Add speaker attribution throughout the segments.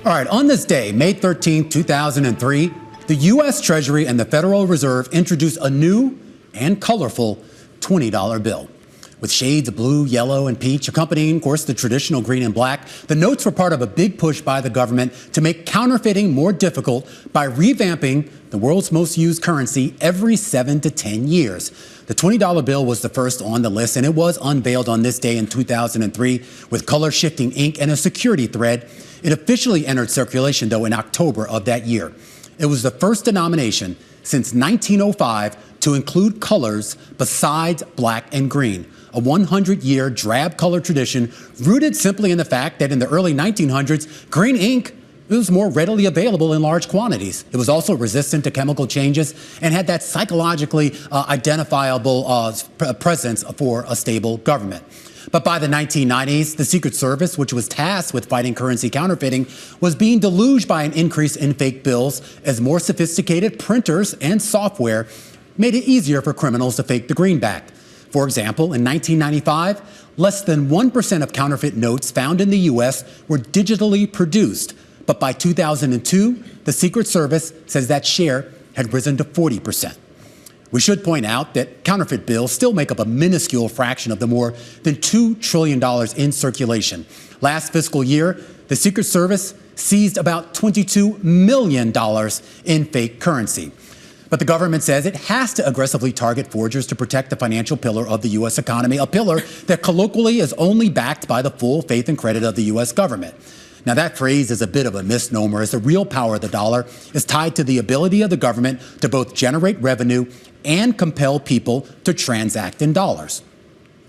Speaker 1: All right, on this day, May 13, 2003, the US Treasury and the Federal Reserve introduced a new and colorful $20 bill. With shades of blue, yellow, and peach, accompanying, of course, the traditional green and black, the notes were part of a big push by the government to make counterfeiting more difficult by revamping the world's most used currency every 7 to 10 years. The $20 bill was the first on the list, and it was unveiled on this day in 2003 with color-shifting ink and a security thread. It officially entered circulation, though, in October of that year. It was the first denomination since 1905 to include colors besides black and green, a 100-year drab color tradition rooted simply in the fact that in the early 1900s, green ink was more readily available in large quantities. It was also resistant to chemical changes and had that psychologically identifiable presence for a stable government. But by the 1990s, the Secret Service, which was tasked with fighting currency counterfeiting, was being deluged by an increase in fake bills as more sophisticated printers and software made it easier for criminals to fake the greenback. For example, in 1995, less than 1% of counterfeit notes found in the U.S. were digitally produced. But by 2002, the Secret Service says that share had risen to 40%. We should point out that counterfeit bills still make up a minuscule fraction of the more than $2 trillion in circulation. Last fiscal year, the Secret Service seized about $22 million in fake currency. But the government says it has to aggressively target forgers to protect the financial pillar of the U.S. economy, a pillar that colloquially is only backed by the full faith and credit of the U.S. government. Now, that phrase is a bit of a misnomer, as the real power of the dollar is tied to the ability of the government to both generate revenue and compel people to transact in dollars.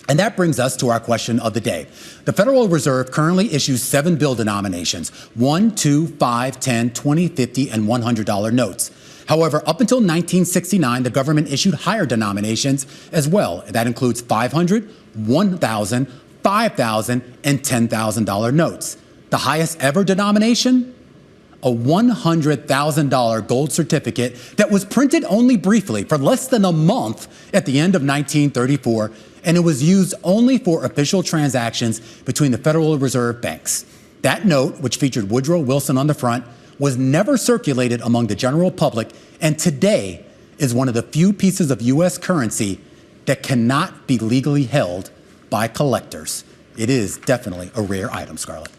Speaker 1: And that brings us to our question of the day. The Federal Reserve currently issues 7 bill denominations: $1, $2, $5, $10, $20, $50, and $100 notes. However, up until 1969, the government issued higher denominations as well. That includes $500, $1,000, $5,000, and $10,000 notes. The highest ever denomination? A $100,000 gold certificate that was printed only briefly for less than a month at the end of 1934, and it was used only for official transactions between the Federal Reserve banks. That note, which featured Woodrow Wilson on the front, was never circulated among the general public, and today is one of the few pieces of U.S. currency that cannot be legally held by collectors. It is definitely a rare item, Scarlett.